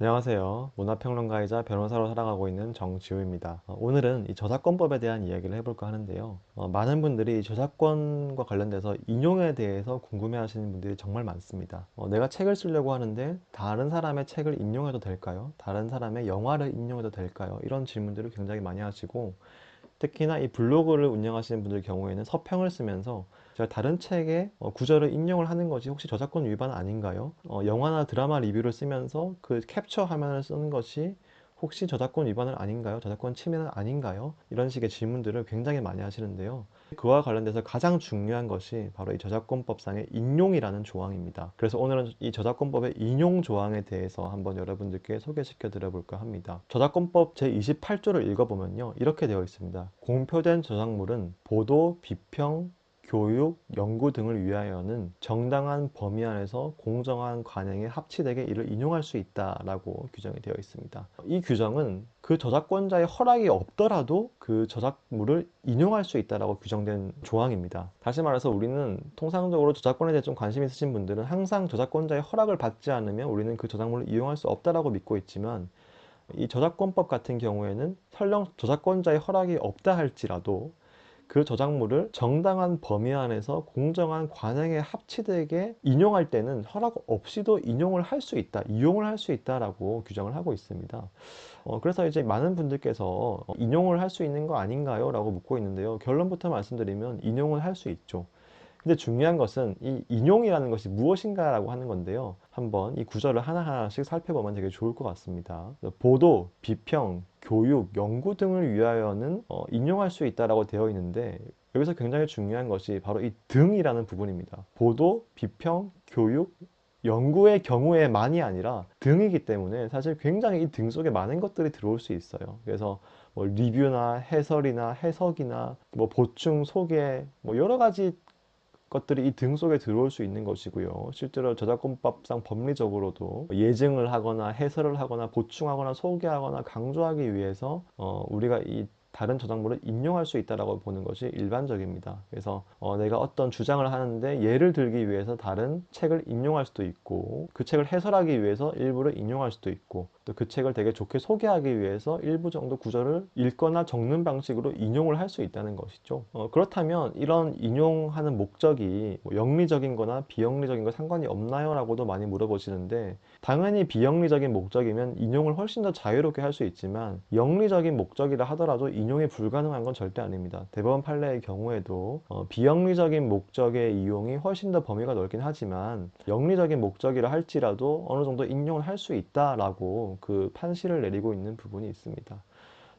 안녕하세요. 문화평론가이자 변호사로 살아가고 있는 정지우입니다. 오늘은 이 저작권법에 대한 이야기를 해볼까 하는데요. 많은 분들이 저작권과 관련돼서 인용에 대해서 궁금해하시는 분들이 정말 많습니다. 내가 책을 쓰려고 하는데 다른 사람의 책을 인용해도 될까요? 다른 사람의 영화를 인용해도 될까요? 이런 질문들을 굉장히 많이 하시고, 특히나 이 블로그를 운영하시는 분들 경우에는 서평을 쓰면서 제가 다른 책의 구절을 인용을 하는 것이 혹시 저작권 위반 아닌가요? 영화나 드라마 리뷰를 쓰면서 그 캡처 화면을 쓰는 것이 혹시 저작권 위반은 아닌가요? 저작권 침해는 아닌가요? 이런 식의 질문들을 굉장히 많이 하시는데요. 그와 관련돼서 가장 중요한 것이 바로 이 저작권법상의 인용이라는 조항입니다. 그래서 오늘은 이 저작권법의 인용 조항에 대해서 한번 여러분들께 소개시켜 드려볼까 합니다. 저작권법 제28조를 읽어보면요, 이렇게 되어 있습니다. 공표된 저작물은 보도, 비평, 교육, 연구 등을 위하여는 정당한 범위 안에서 공정한 관행에 합치되게 이를 인용할 수 있다라고 규정이 되어 있습니다. 이 규정은 그 저작권자의 허락이 없더라도 그 저작물을 인용할 수 있다라고 규정된 조항입니다. 다시 말해서 우리는 통상적으로 저작권에 대해 좀 관심 있으신 분들은 항상 저작권자의 허락을 받지 않으면 우리는 그 저작물을 이용할 수 없다라고 믿고 있지만, 이 저작권법 같은 경우에는 설령 저작권자의 허락이 없다 할지라도 그 저작물을 정당한 범위 안에서 공정한 관행에 합치되게 인용할 때는 허락 없이도 인용을 할 수 있다, 이용을 할 수 있다라고 규정을 하고 있습니다. 그래서 이제 많은 분들께서 인용을 할 수 있는 거 아닌가요? 라고 묻고 있는데요. 결론부터 말씀드리면 인용을 할 수 있죠. 근데 중요한 것은 이 인용이라는 것이 무엇인가라고 하는 건데요. 한번 이 구절을 하나하나씩 살펴보면 되게 좋을 것 같습니다. 보도, 비평, 교육, 연구 등을 위하여는 인용할 수 있다라고 되어 있는데, 여기서 굉장히 중요한 것이 바로 이 등이라는 부분입니다. 보도, 비평, 교육, 연구의 경우에만이 아니라 등이기 때문에 사실 굉장히 이 등 속에 많은 것들이 들어올 수 있어요. 그래서 뭐 리뷰나 해설이나 해석이나 뭐 보충, 소개, 뭐 여러 가지 것들이 이 등 속에 들어올 수 있는 것이고요. 실제로 저작권법상 법리적으로도 예증을 하거나 해설을 하거나 보충하거나 소개하거나 강조하기 위해서 우리가 이 다른 저작물을 인용할 수 있다라고 보는 것이 일반적입니다. 그래서 내가 어떤 주장을 하는데 예를 들기 위해서 다른 책을 인용할 수도 있고, 그 책을 해설하기 위해서 일부를 인용할 수도 있고, 또 그 책을 되게 좋게 소개하기 위해서 일부 정도 구절을 읽거나 적는 방식으로 인용을 할 수 있다는 것이죠. 그렇다면 이런 인용하는 목적이 뭐 영리적인 거나 비영리적인 거 상관이 없나요? 라고도 많이 물어보시는데, 당연히 비영리적인 목적이면 인용을 훨씬 더 자유롭게 할 수 있지만, 영리적인 목적이라 하더라도 인용이 불가능한 건 절대 아닙니다. 대법원 판례의 경우에도 비영리적인 목적의 이용이 훨씬 더 범위가 넓긴 하지만, 영리적인 목적이라 할지라도 어느 정도 인용을 할 수 있다라고 그 판시를 내리고 있는 부분이 있습니다.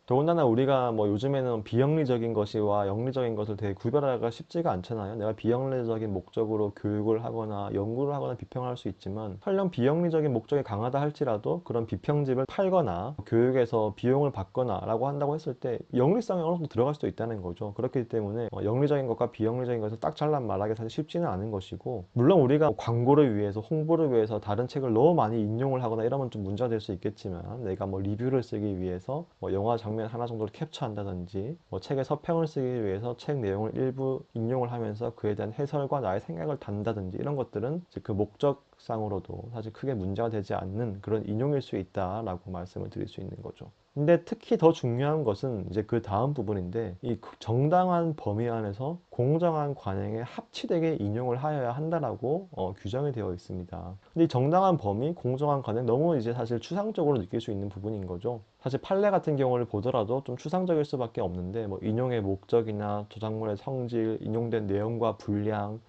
더군다나 우리가 뭐 요즘에는 비영리적인 것이와 영리적인 것을 되게 구별하기가 쉽지가 않잖아요. 내가 비영리적인 목적으로 교육을 하거나 연구를 하거나 비평할 수 있지만, 설령 비영리적인 목적이 강하다 할지라도 그런 비평집을 팔거나 교육에서 비용을 받거나 라고 한다고 했을 때 영리성이 어느 정도 들어갈 수도 있다는 거죠. 그렇기 때문에 영리적인 것과 비영리적인 것을 딱 잘라 말하기 사실 쉽지는 않은 것이고, 물론 우리가 뭐 광고를 위해서, 홍보를 위해서 다른 책을 너무 많이 인용을 하거나 이러면 좀 문제가 될 수 있겠지만, 내가 뭐 리뷰를 쓰기 위해서 뭐 영화 장면 하나 정도를 캡처한다든지, 뭐 책의 서평을 쓰기 위해서 책 내용을 일부 인용을 하면서 그에 대한 해설과 나의 생각을 단다든지, 이런 것들은 이제 그 목적상으로도 사실 크게 문제가 되지 않는 그런 인용일 수 있다라고 말씀을 드릴 수 있는 거죠. 근데 특히 더 중요한 것은 이제 그 다음 부분인데, 이 정당한 범위 안에서 공정한 관행에 합치되게 인용을 하여야 한다라고 규정이 되어 있습니다. 근데 이 정당한 범위, 공정한 관행, 너무 이제 사실 추상적으로 느낄 수 있는 부분인 거죠. 사실 판례 같은 경우를 보더라도 좀 추상적일 수밖에 없는데, 뭐 인용의 목적이나 저작물의 성질, 인용된 내용과 분량,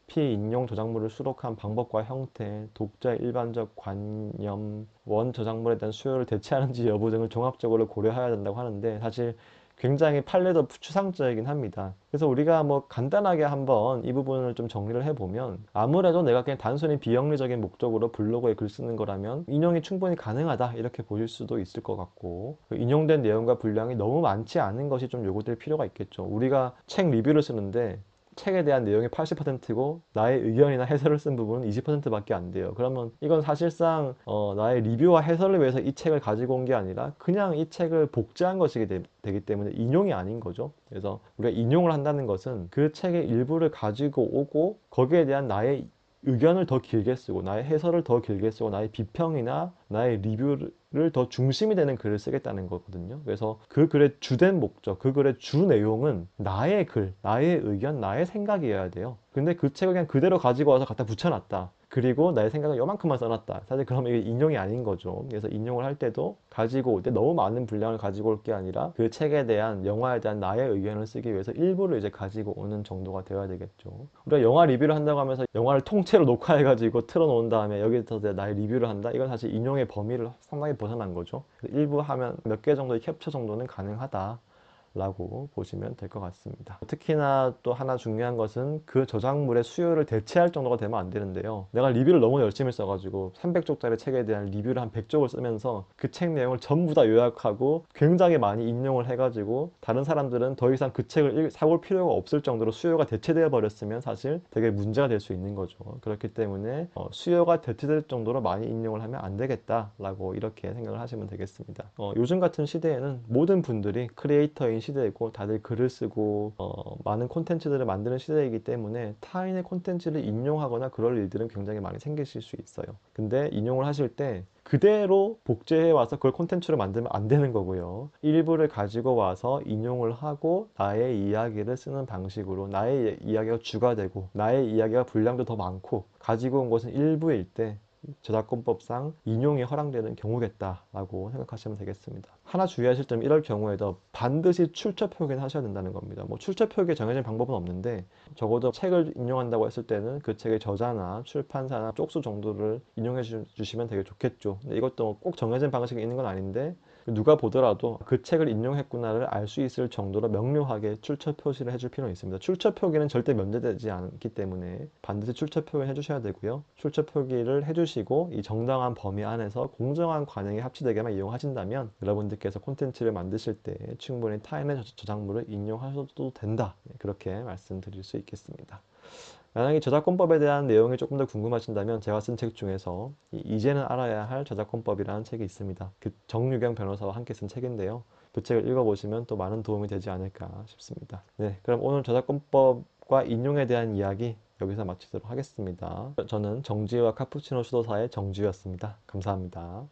피인용 저작물을 수록한 방법과 형태, 독자의 일반적 관념, 원 저작물에 대한 수요를 대체하는지 여부 등을 종합적으로 고려해야 된다고 하는데, 사실 굉장히 판례도 추상적이긴 합니다. 그래서 우리가 뭐 간단하게 한번 이 부분을 좀 정리를 해보면, 아무래도 내가 그냥 단순히 비영리적인 목적으로 블로그에 글 쓰는 거라면 인용이 충분히 가능하다, 이렇게 보실 수도 있을 것 같고, 그 인용된 내용과 분량이 너무 많지 않은 것이 좀 요구될 필요가 있겠죠. 우리가 책 리뷰를 쓰는데 책에 대한 내용이 80%고 나의 의견이나 해설을 쓴 부분은 20%밖에 안 돼요. 그러면 이건 사실상 나의 리뷰와 해설을 위해서 이 책을 가지고 온 게 아니라 그냥 이 책을 복제한 것이기 되기 때문에 인용이 아닌 거죠. 그래서 우리가 인용을 한다는 것은 그 책의 일부를 가지고 오고 거기에 대한 나의 의견을 더 길게 쓰고 나의 해설을 더 길게 쓰고 나의 비평이나 나의 리뷰를 더 중심이 되는 글을 쓰겠다는 거거든요. 그래서 그 글의 주된 목적, 그 글의 주 내용은 나의 글, 나의 의견, 나의 생각이어야 돼요. 근데 그 책을 그냥 그대로 가지고 와서 갖다 붙여놨다. 그리고 나의 생각을 요만큼만 써놨다. 사실 그러면 이게 인용이 아닌 거죠. 그래서 인용을 할 때도 가지고 올 때 너무 많은 분량을 가지고 올 게 아니라 그 책에 대한, 영화에 대한 나의 의견을 쓰기 위해서 일부를 이제 가지고 오는 정도가 되어야 되겠죠. 우리가 영화 리뷰를 한다고 하면서 영화를 통째로 녹화해가지고 틀어놓은 다음에 여기서 나의 리뷰를 한다? 이건 사실 인용의 범위를 상당히 벗어난 거죠. 일부 하면 몇 개 정도의 캡처 정도는 가능하다 라고 보시면 될 것 같습니다. 특히나 또 하나 중요한 것은 그 저작물의 수요를 대체할 정도가 되면 안 되는데요. 내가 리뷰를 너무 열심히 써가지고 300쪽짜리 책에 대한 리뷰를 한 100쪽을 쓰면서 그 책 내용을 전부 다 요약하고 굉장히 많이 인용을 해가지고 다른 사람들은 더 이상 그 책을 사볼 필요가 없을 정도로 수요가 대체되어 버렸으면 사실 되게 문제가 될 수 있는 거죠. 그렇기 때문에 수요가 대체될 정도로 많이 인용을 하면 안 되겠다라고 이렇게 생각을 하시면 되겠습니다. 요즘 같은 시대에는 모든 분들이 크리에이터인 시대이고 다들 글을 쓰고 많은 콘텐츠들을 만드는 시대이기 때문에 타인의 콘텐츠를 인용하거나 그럴 일들은 굉장히 많이 생기실 수 있어요. 근데 인용을 하실 때 그대로 복제해 와서 그걸 콘텐츠로 만들면 안 되는 거고요. 일부를 가지고 와서 인용을 하고 나의 이야기를 쓰는 방식으로 나의 이야기가 주가 되고 나의 이야기가 분량도 더 많고 가지고 온 것은 일부일 때 저작권법상 인용이 허락되는 경우겠다라고 생각하시면 되겠습니다. 하나 주의하실 점은 이럴 경우에도 반드시 출처 표기는 하셔야 된다는 겁니다. 뭐 출처 표기에 정해진 방법은 없는데 적어도 책을 인용한다고 했을 때는 그 책의 저자나 출판사나 쪽수 정도를 인용해 주시면 되게 좋겠죠. 근데 이것도 꼭 정해진 방식이 있는 건 아닌데 누가 보더라도 그 책을 인용했구나를 알 수 있을 정도로 명료하게 출처 표시를 해줄 필요는 있습니다. 출처 표기는 절대 면제되지 않기 때문에 반드시 출처 표기를 해주셔야 되고요. 출처 표기를 해주시고 이 정당한 범위 안에서 공정한 관행이 합치되게만 이용하신다면 여러분들께서 콘텐츠를 만드실 때 충분히 타인의 저작물을 인용하셔도 된다. 그렇게 말씀드릴 수 있겠습니다. 만약에 저작권법에 대한 내용이 조금 더 궁금하신다면 제가 쓴 책 중에서 이제는 알아야 할 저작권법이라는 책이 있습니다. 그 정유경 변호사와 함께 쓴 책인데요. 그 책을 읽어보시면 또 많은 도움이 되지 않을까 싶습니다. 네, 그럼 오늘 저작권법과 인용에 대한 이야기 여기서 마치도록 하겠습니다. 저는 정지우와 카푸치노 수도사의 정지우였습니다. 감사합니다.